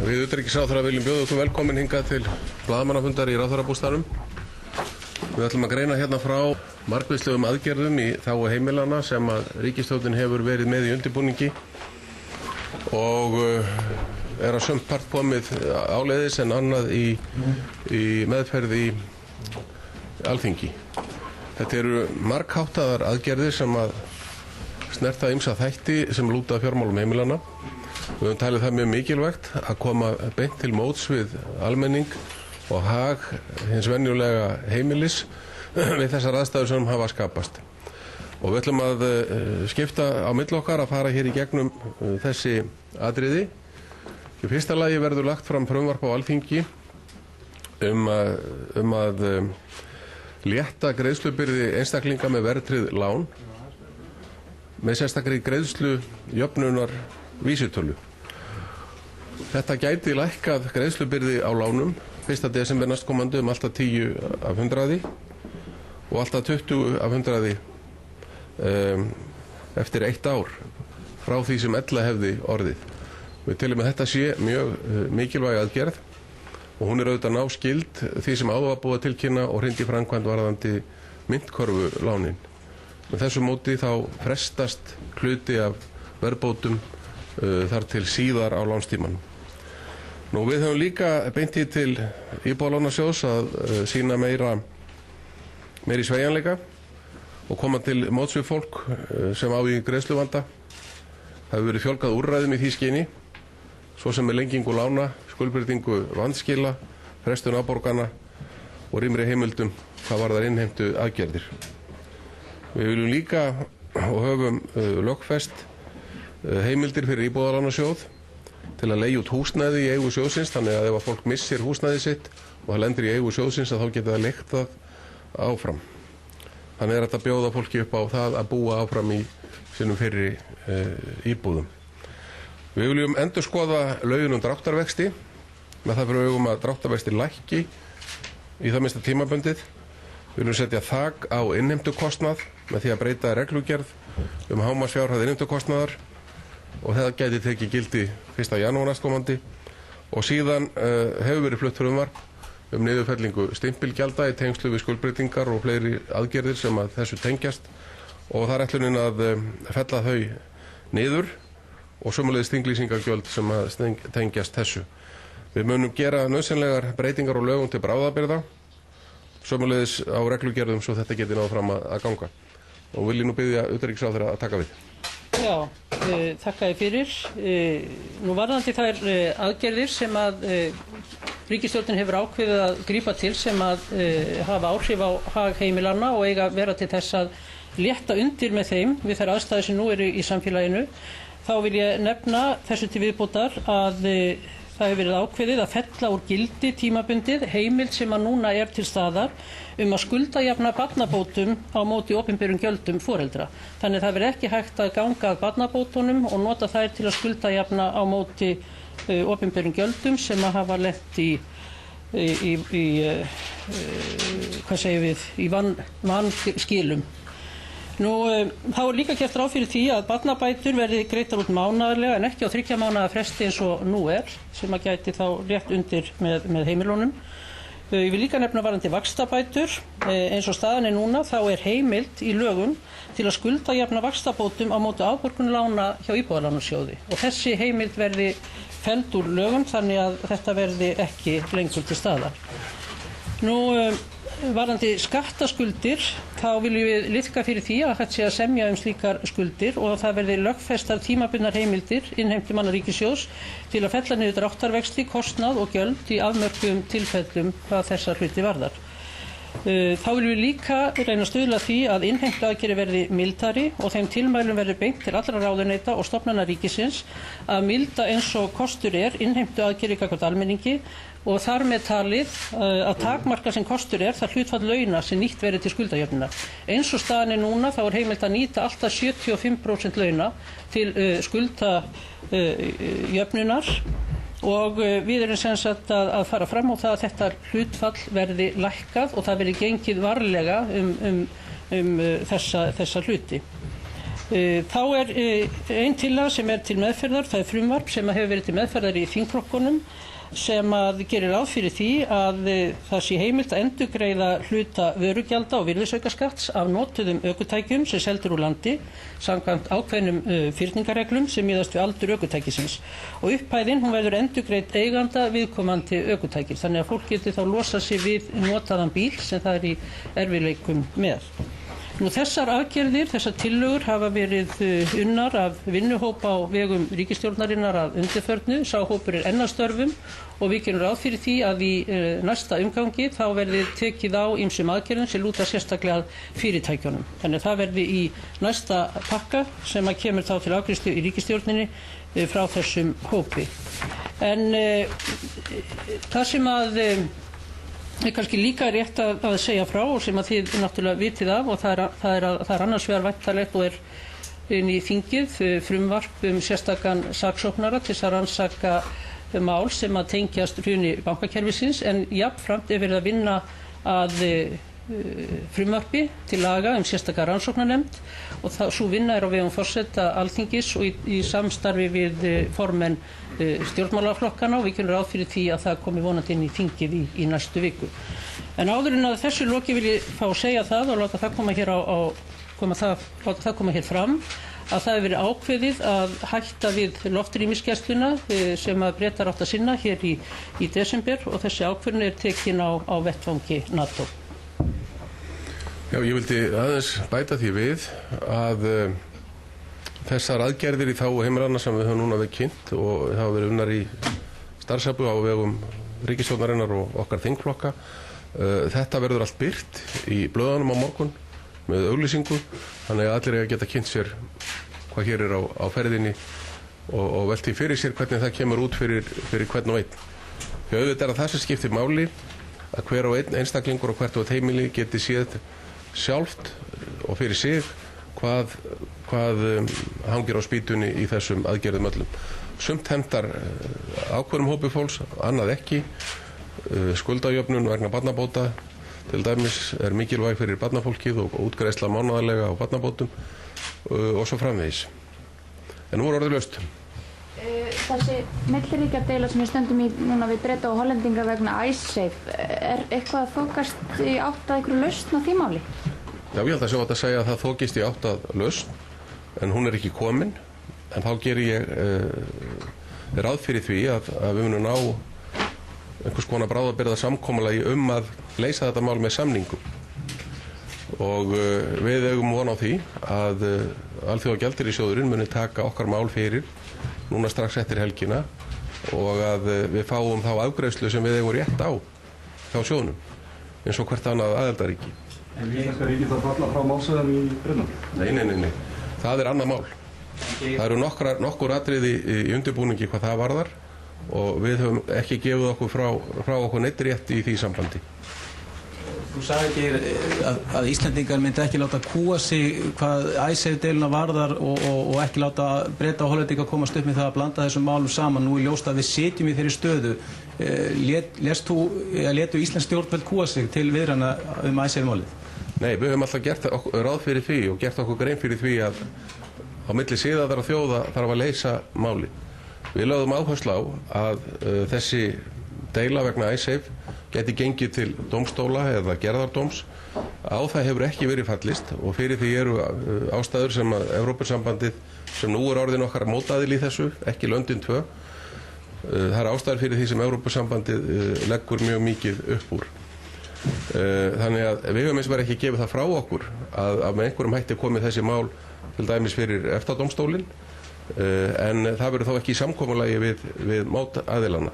Við utanríkisráðherra viljum bjóða ykkur velkomin hingað til blaðamannafundar í ráðherrabústaðnum. Við ætlum að greina hérna frá margvíslegum aðgerðum í þágu heimilana sem að ríkisstjórnin hefur verið með í undirbúningi og að sumt part komið áleiðis en annað í meðferð í Alþingi. Þetta eru margháttaðar aðgerðir sem að snerta ýmsa þætti sem lúta að fjármálum heimilana. Við höfum talið það mjög mikilvægt að koma beint til móts við almenning og hag hins venjulega heimilis við þessar aðstæður sem hafa skapast. Og við ætlum að skipta á milli okkar að fara hér í gegnum þessi atriði. Í fyrsta lagi verður lagt fram frumvarp á Alþingi að létta greiðslubyrði einstaklinga með verðtryggð lán með sérstakri greiðslujöfnunar vísitölu. Þetta gæti lækkað greiðslubyrði á lánum 1. desember næstkomandi alltaf 10% og alltaf 20% eftir 1 ár frá því sem ella hefði orðið. Við teljum að þetta sé mjög mikilvæg aðgerð og hún auðvitað náskyld því sem áður var búið að tilkynna og hrinda í framkvæmd varðandi myntkörfu lánin. Með þessu móti þá frestast hluti af verðbótum þar til síðar á lánstímanum. Við höfum líka beint í til Íbúðalánasjóðs að sýna meiri sveigjanleika og koma til móts við fólk sem á í greiðsluvanda. Það hefur verið fjölgað úrræðum í því skyni, svo sem með lengingu lána, skuldbindingu vanskila, frestun afborgana og rýmri heimildum hvað varðar innheimtu aðgerðir. Við viljum líka og höfum lögfest heimildir fyrir Íbúðalánasjóð til að leigja út húsnæði í eigu sjóðsins, þannig að ef fólk missir húsnæði sitt og það lendir í eigu sjóðsins að þá geta það leigt það áfram. Þannig þetta bjóða fólki upp á það að búa áfram í sínum fyrri íbúðum. Við viljum endurskoða lögin dráttarvexti með það fyrir augum að dráttarvexti lækki í það minnsta tímabundið. Við viljum setja þak á innheimtukostnað með því að breyta reglugerð hámarksfjárhæð innheimtukostnaðar og það gæti tekið gildi 1. janúar næstkomandi og síðan hefur verið flutt frumvarp niðurfellingu stimpilgjalda í tengslu við skuldbreytingar og fleiri aðgerðir sem að þessu tengjast og það ætlunin að fella þau niður og sömuleiðis þinglýsingargjöld sem að tengjast þessu. Við munum gera nauðsynlegar breytingar og lögum til bráðabirgða, sömuleiðis á reglugerðum svo þetta geti náð fram að ganga. Og vil ég nú biðja utanríkisráðherra að taka við. Já, þakka þér fyrir. Nú varðandi þær aðgerðir sem að ríkisstjórnin hefur ákveðið að grípa til sem að hafa áhrif á hag heimilanna og eiga vera til þess að létta undir með þeim við þær aðstæður sem nú eru í samfélaginu, þá vil ég nefna þessu til viðbótar að það hefur verið ákveðið að fella úr gildi tímabundið heimild sem að núna er til staðar að skuldajafna barnabótum á móti opinberum gjöldum foreldra. Þannig það verður ekki hægt að ganga að barnabótunum og nota þær til að skuldajafna á móti opinberum gjöldum sem að hafa lent í vanskilum. Þá er líka gert ráð fyrir því að barnabætur verði greiddar út mánaðarlega en ekki á 3 mánaða fresti eins og nú er, sem að gæti þá rétt undir með heimilunum. Ég vil líka nefna varðandi vaxtabætur. Eins og staðan er núna þá er heimild í lögum til að skuldajafna vaxtabótum á móti afborgunarlána hjá Íbúðalánasjóði og þessi heimild verði felld úr lögum þannig að þetta verði ekki lengur til staðar. Varðandi skattaskuldir, þá viljum við liðka fyrir því að hægt sé að semja slíkar skuldir og það verði lögfestar tímabundnar heimildir innheimtumanna ríkissjóðs til að fella niður dráttarvexti, kostnað og gjöld í afmörkuðum tilfellum hvað þessar hluti varðar. Þá viljum við líka reyna að stuðla því að innheimtuaðgerðir verði mildari og þeim tilmælum verði beint til allra ráðuneyta og stofnana ríkisins að milda eins og kostur er innheimtuaðgerðir gagnvart almenningi og þar með talið að takmarka sem kostur er það hlutfall launa sem nýtt verið til skuldajöfnunar. Eins og staðan er núna þá er heimilt að nýta alltaf 75% launa til skuldajöfnunar og við erum sem sagt að fara fram á það að þetta hlutfall verði lækkað og það verði gengið varlega þessa hluti. Þá ein tillaga sem til meðferðar, það frumvarp sem hefur verið til meðferðar í þingflokkunum sem að gerir ráð fyrir því að það sé heimilt að endurgreiða hluta vörugjalda og virðisaukaskatts af notuðum ökutækjum sem seldur úr landi samkvæmt ákveðnum fyrningarreglum sem miðast við aldur ökutækisins. Og upphæðin hún verður endurgreidd eiganda viðkomandi ökutækis þannig að fólk geti þá losað sig við notaðan bíl sem það í erfiðleikum með. Nú þessar aðgerðir, þessar tillögur hafa verið unnar af vinnuhóp á vegum ríkisstjórnarinnar að undirförnu. Sá hópur enn að störfum og við gerum ráð fyrir því að í næsta umgangi þá verði tekið á ýmsum aðgerðum sem lúta sérstaklega að fyrirtækjunum. Þannig að það verði í næsta pakka sem að kemur þá til afgreiðslu í ríkisstjórninni frá þessum hópi. En það sem að kannski líka rétt að segja frá og sem að þið náttúrulega vitið af og það er annars vegar væntanlegt og inn í þingið frumvarp sérstakan saksóknara til að rannsaka mál sem að tengjast hruni bankakerfisins en jafnframt verið að vinna að frumvarpi til laga sérstaka rannsóknarnefnd og sú vinna á vegum forseta Alþingis og í samstarfi við formenn stjórnmálaflokkana og við gerum ráð fyrir því að það komi vonandi inn í þingið í næstu viku. En áður en að þessu loki vil ég fá að segja það og láta það koma hér fram að það hefur verið ákveðið að hætta við loftrýmisgæsluna sem að Bretar átt að sinna hér í desember og þessi ákvörðun tekin á vettvangi NATO. Já, ég vildi aðeins bæta því við að þessar aðgerðir í þágu heimilanna sem við höfum núna við kynnt og hafa verið unnar í starfshæpu á vegum ríkisstjórnarinnar og okkar þingflokka. Þetta verður allt birt í blöðunum á morgun með auglýsingu, þannig að allir eiga að geta kynnt sér hvað hér á ferðinni og velti fyrir sér hvernig það kemur út fyrir hvern og einn. Því auðvitað að það sem skiptir máli að hver og einn einstaklingur og hvert og einn heimili geti séð sjálft og fyrir sig hvað hangir á spýtunni í þessum aðgerðum öllum. Sumt hentar ákveðnum hópi fólks, annað ekki. Skuldajöfnun vegna barnabóta til dæmis mikilvæg fyrir barnafólkið og útgreiðsla mánaðarlega á barnabótum og svo framvegis. En nú orðið laust. Þessi milliríkjadeila sem við stöndum í núna við Breta og Hollendinga vegna Icesave, eitthvað að þokast í átt að einhverju lausn á því máli? Já, ég held að sjá að segja að það þokist í átt að lausn, en hún ekki komin, en þá geri ég ráð fyrir því að við munum ná einhvers konar bráðabirgða samkomulagi að leysa þetta mál með samningum. Og við eigum von á því að Alþjóðagjaldeyrissjóðurinn muni taka okkar mál fyrir núna strax eftir helgina og að við fáum þá afgreiðslu sem við eigum rétt á hjá sjóðnum, eins og hvert annað aðildarríki. En íslenska ríkið það falla frá málsögðum í Bretlandi? Nei. Það er annað mál. Það eru nokkur atriði í undirbúningi hvað það varðar og við höfum ekki gefið okkur frá okkur neitt rétt í því sambandi. Þú sagði ekki að Íslendingar myndi ekki láta kúga sig hvað Icesave-deiluna varðar og ekki láta Breta og Hollendinga komast upp með það að blanda þessum málum saman. Nú ljóst að við sitjum í þeirri stöðu. Létu íslensk stjórnvöld kúga sig til viðræðna Icesave-málið? Nei, við höfum alltaf gert ráð fyrir því og gert okkur grein fyrir því að á milli siðaðra þjóða þarf að leysa máli. Við lögðum áherslu á að þessi deila vegna Icesave geti gengið til dómstóla eða gerðardóms. Á það hefur ekki verið fallist og fyrir því eru ástæður sem að Evrópusambandið, sem nú er orðin okkar mótaðil í þessu, ekki löndin tvö, það er ástæður fyrir því sem Evrópusambandið leggur mjög mikið upp úr. Þannig að við höfum eins og ekki gefið það frá okkur að með einhverjum hætti komið þessi mál til dæmis fyrir EFTA-dómstólinn, en það verður þá ekki í samkomulagi við mótaðilana.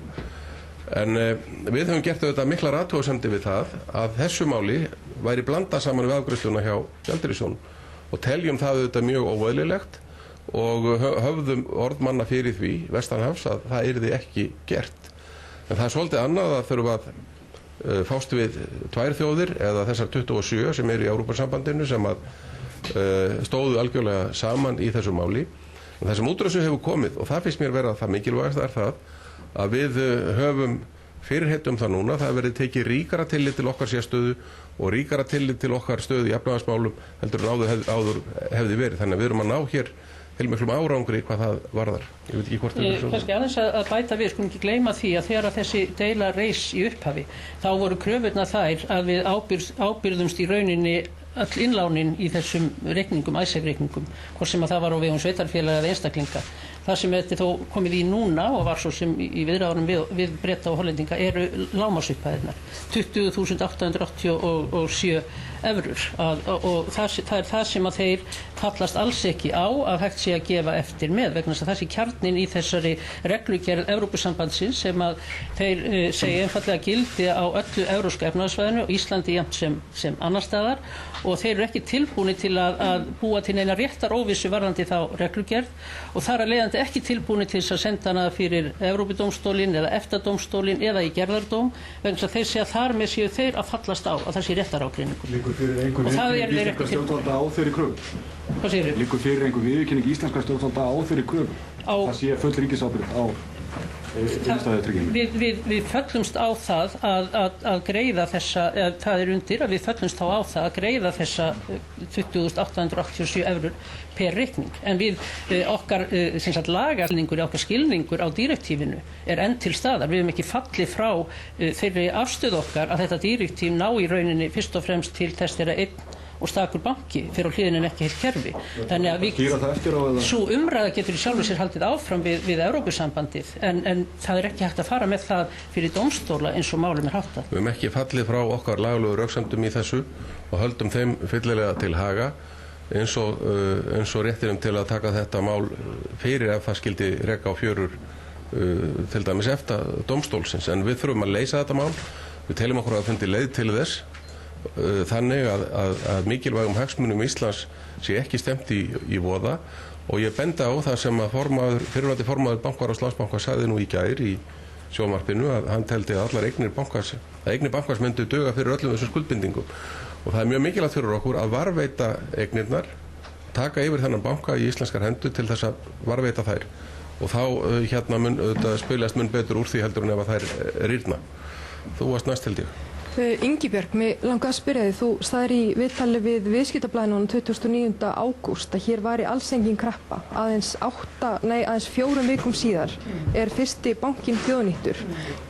En við höfum gert auðvitað miklar athugasemdir við það að þessu máli væri blandað saman við afgreiðsluna hjá Gjaldeyrissjóðnum og teljum það auðvitað mjög óeðlilegt og höfðum orðmanna fyrir því vestanhafs að það yrði ekki gert. En það er svolítið annað að þurfa að fást við tvær þjóðir eða þessar 27 sem eru í Evrópusambandinu sem að stóðu algjörlega saman í þessu máli. En það sem út úr þessu hefur komið, og það finnst mér vera það mikilvægast, er það að við höfum fyrirheit það núna, það verið tekið ríkara tillit til okkar sérstöðu og ríkara tillit til okkar stöðu í efnahagsmálum heldur en áður hefði verið. Þannig að við erum að ná hér heilmiklum árangri hvað það varðar. Ég veit ekki hvort kannski aðeins að bæta við, skulum ekki gleyma því að þegar þessi deila reis í upphafi, þá voru kröfurnar þær að við ábyrgðumst í rauninni öll innlánin í þessum reikningum, ICEF-reikningum, hvort sem að það var á vegum sveitarfélaga eða einstaklinga. Það sem þetta þó komið í núna og var svo sem í viðræðunum við Breta og Hollendinga eru lágmarksupphæðirnar, 20.887 evrur og það er það sem að þeir fallast alls ekki á að hægt sé að gefa eftir með, vegna þess að það sé kjarninn í þessari reglugerð Evrópusambandsins sem að þeir segja einfallega gildi á öllu evrópska efnahagssvæðinu og Íslandi jafnt sem annar staðar, og þeir eru ekki tilbúnir til að búa til neina réttaróvissu varðandi þá reglugerð og þar að leiðandi ekki tilbúnir til þess að senda hana fyrir Evrópudómstólinn eða EFTA-dómstólinn eða í gerðardóm, vegna þess að þeir segja þar með séu þeir að fallast á að það sé réttarágreiningur. Liggur fyrir einhver viðurkenning íslenskra stjórnvalda á þeirri kröfu? Hvað segirðu? Liggur fyrir einhver viðurkenning íslenskra stjórnvalda á þeirri kröfu? Það sé full ríkisábyrgð á Við föllumst á það að greiða þessa, það undir að við föllumst þá á það að greiða þessa 20.887 evrur per reikning, en okkar lagarskilningur, okkar skilningur á direktífinu enn til staðar. Við höfum ekki fallið frá þeirri afstöðu okkar að þetta direktíf ná í rauninni fyrst og fremst til þess þeirra einn og stakur banki fyrir á hliðin en ekki heilt kerfi. Þannig að svo umræða getur í sjálfu sér haldið áfram við Evrópusambandið, en það er ekki hægt að fara með það fyrir dómstóla eins og málum háttað. Við höfum ekki fallið frá okkar lagalegu röksemdum í þessu og höldum þeim fyllilega til haga eins og réttinum til að taka þetta mál fyrir ef það skildi reka á fjörur til dæmis eftir dómstólsins. En við þurfum að leysa þetta mál. Við teljum okkur að fundi leið til þess þannig að mikilvægum hagsmunum Íslands sé ekki stemt í voða, og ég benda á það sem að fyrrverandi formaður Bankar- og Landsbanka sagði nú í gær í sjónvarpinu, að hann teldi að allar eignir bankans myndu duga fyrir öllum þessum skuldbindingum, og það er mjög mikilvægt fyrir okkur að varðveita eignirnar, taka yfir þennan banka í íslenskar hendur til þess að varðveita þær, og þá mun spilast mun betur úr því heldur en ef að þær rýrna. Þú varst næst held ég. Ingibjörg, mig langaði að spyrja þig, þú sagðir í viðtali við Viðskiptablaðinu 29. ágúst að hér væri alls engin kreppa. Aðeins 4 vikum síðar fyrsti bankinn þjóðnýttur.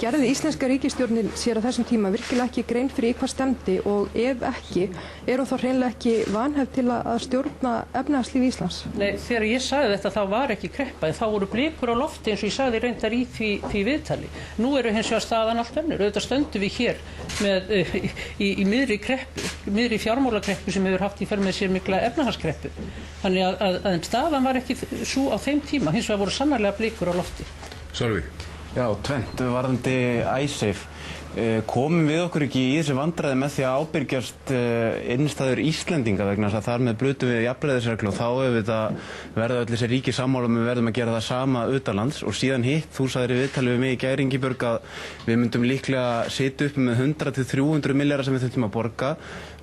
Gerði íslenska ríkisstjórnin sér á þessum tíma virkilega ekki grein fyrir í hvað stefndi, og ef ekki, hún þá hreinlega ekki vanhæf til að stjórna efnahagslíf Íslands? Nei, þegar ég sagði þetta þá var ekki kreppa, þá voru blikur á lofti eins og ég sagði reyndar í því viðtali. Nú eru hins vegar staðan allt önnur. Auðvitað stöndum við hér í miðri kreppu, miðri fjármálakreppu sem hefur haft í för með sér mikla efnahagskreppu. Þannig að staðan var ekki svo á þeim tíma, hins vegar voru sannarlega blikur á lofti. Sölvi. Já, tvennt varðandi ICEF. Komum við okkur ekki í þessi vandræði með því að ábyrgjast innstæður Íslendinga, vegna þess að þar með brutum við jafnræðisreglu, og þá verða öll þessi ríki sammála við verðum að gera það sama utanlands. Og síðan hitt, þú sagðir í viðtali við mig í gær, Ingibjörg, að við myndum líklega sitja upp með 100 til 300 milljarða sem við þurftum að borga.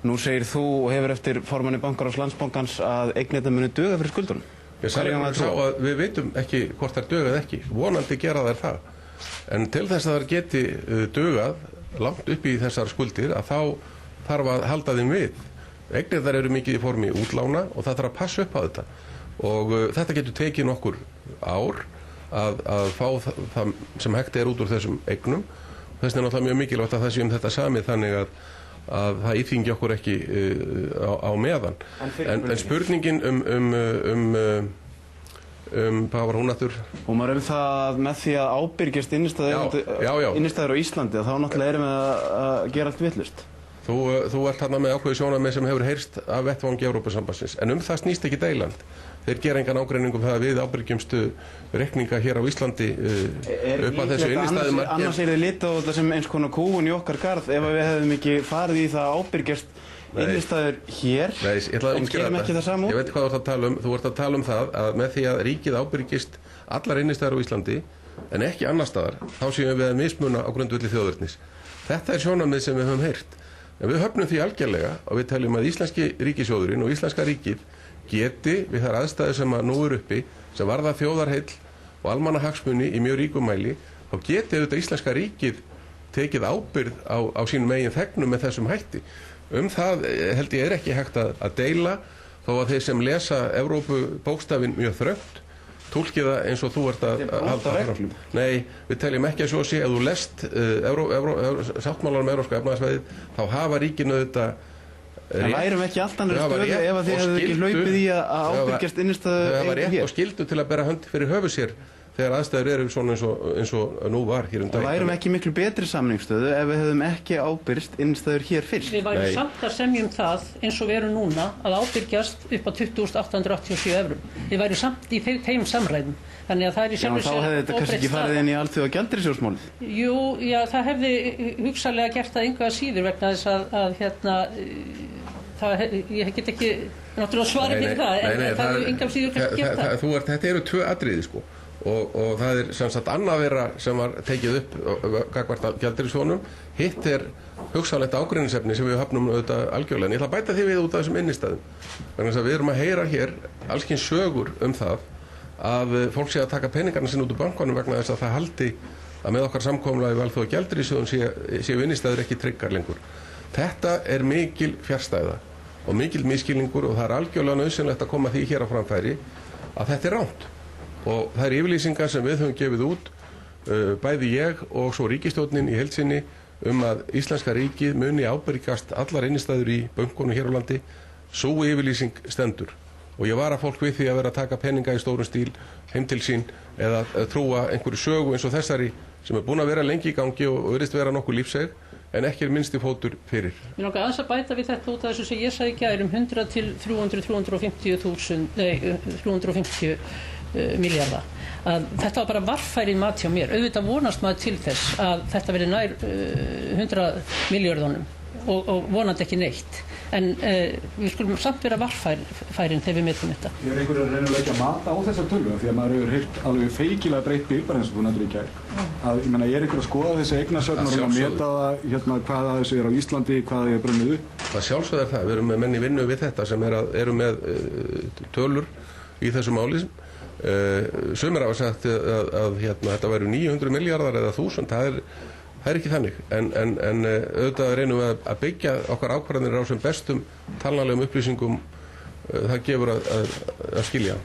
Nú segir þú og hefur eftir formanni Bankar- og Landsbankans að eignirnar muni duga fyrir skuldunum. Við veitum ekki hvort þær duga eða ekki. Vonandi gera þær það. En til þess að það geti dugað langt upp í þessar skuldir, að þá þarf að halda þeim við. Eignir þar eru mikið í formi útlána og það þarf að passa upp á þetta. Og þetta getur tekið nokkur ár að fá það sem hægt út úr þessum eignum. Þess vegna er náttúrulega mjög mikilvægt að það sé þetta samið þannig að það íþyngi okkur ekki á meðan. En spurningin hvað var hún aftur? Og maður það með því að ábyrgjast innistæður á Íslandi, þá náttúrulega erum við að gera allt vitlaust. Þú ert þarna með ákveðið sjónarmið sem hefur heyrst af vettvangi Evrópusambandsins, en það snýst ekki deilan. Þeir gera engan ágreining það að við ábyrgjumstu reikninga hér á Íslandi upp að þessu innistæðum. Annars þið litið á þetta sem eins konar kúgun í okkar garð ef við hefðum ekki farið í það að ábyrgjast innistæður hér, en gerum ekki það saman? Ég veit hvað þú ert að tala um. Þú ert að tala um það að með því að ríkið ábyrgist allar innistæður á Íslandi en ekki annar staðar, þá séum við að mismuna á grundvelli þjóðernis. Þetta er sjónarmið sem við höfum heyrt. En við höfnum því algjörlega og við teljum að íslenski ríkissjóðurinn og íslenska ríkið geti við þær aðstæður sem nú uppi, sem varða þjóðarheill og almannahagsmuni í mjög ríkum mæli, þá geti auðvitað íslenska ríkið tekið ábyrgð á sínum eigin þegnum með þessum hætti. Það held ég ekki hægt að deila, þó að þeir sem lesa Evrópubókstafinn mjög þröngt túlki það eins og þú ert að halda fram. Nei, við teljum ekki að svo sé. Ef þú lest sáttmálann um Evrópska efnahagssvæðið, þá hafa ríkin auðvitað Það værum ekki allt annars stöðu ef að þið hefðu ekki hlaupið í að ábyrgjast innistæðu Það var rétt og skyldu til að bera hönd fyrir höfuð sér þegar aðstæður eru svona eins og nú var hér um dag. Það værum ekki miklu betri samningsstöðu ef við hefðum ekki ábyrgst innistæður hér fyrst. Við værum samt að semjum það eins og við erum núna að ábyrgjast upp á 20.887 evrum. Við værum samt í þeim samræðum. Þannig að það er í sjálfu sér þá hefði þetta kannski ekki farið inn í alþjóðagjaldeyrissjóðsmálið. Jú, já, það hefði hugsanlega gert það engu að síður vegna þess ég get ekki náttúrulega svara fyrir það, en það er engu að síður kannski gert það. Þetta eru tvö atriði sko. Og það er sem sagt annað vera sem var tekið upp gagnvart gjaldeyrissjóðnum. Hitt er hugsanlegt ágreiningsefni sem við höfnum auðvitað algjörlega. En ég ætla að bæta því við út af þessum innistæðum. Þannig að við erum að heyra hér allskyns sögur það að fólk sé að taka peningarna sinna út úr bankanum vegna þess að það haldi að með okkar samkomulagi við alþjóðagjaldeyrissjóðinn séu innistæður ekki tryggar lengur. Þetta er mikil fjarstæða og mikil misskilningur og það er algjörlega nauðsynlegt að koma því hér á framfæri að þetta er rangt. Og það er yfirlýsingar sem við höfum gefið út, bæði ég og svo ríkisstjórnin í heild sinni að íslenska ríkið muni ábyrgjast allar innistæður í bönkunum hér á landi. Sú yfirlýsing stendur. Og ég vara fólk við því að vera að taka peninga í stórum stíl heim til sín eða trúa einhverju sögu eins og þessari sem er búin að vera lengi í gangi og virðist vera nokkuð lífseig en ekki er minnsti fótur fyrir. Mér langar aðeins að bæta við þetta út af þessu sem ég sagði í gær 100 til 350 milljarða. Þetta var bara varfæri mat hjá mér. Auðvitað vonast maður til þess að þetta verði nær 100 milljörðunum og vonandi ekki neitt. En við skulum samt vera varfærin þegar við metum þetta. Ég einhverju að reyna að leggja mata á þessar tölvu því að maður hefur heyrt alveg feikilega breytt bil bara eins og þú nefndir í gær. Ég meina, ég einhver að skoða þessi eignasöfn og meta það hvaða þessu er á Íslandi, hvaða það er brunnið upp. Það sjálfsögð er það. Við erum með menn í vinnu við þetta sem eru með tölur í þessu máli. Sumir hafa sagt að þetta væru 900 milljarðar eða 1000. Það er ekki þannig, en auðvitað reynum við að byggja okkar ákvarðanir á sem bestum talnalegum upplýsingum það gefur að skilja.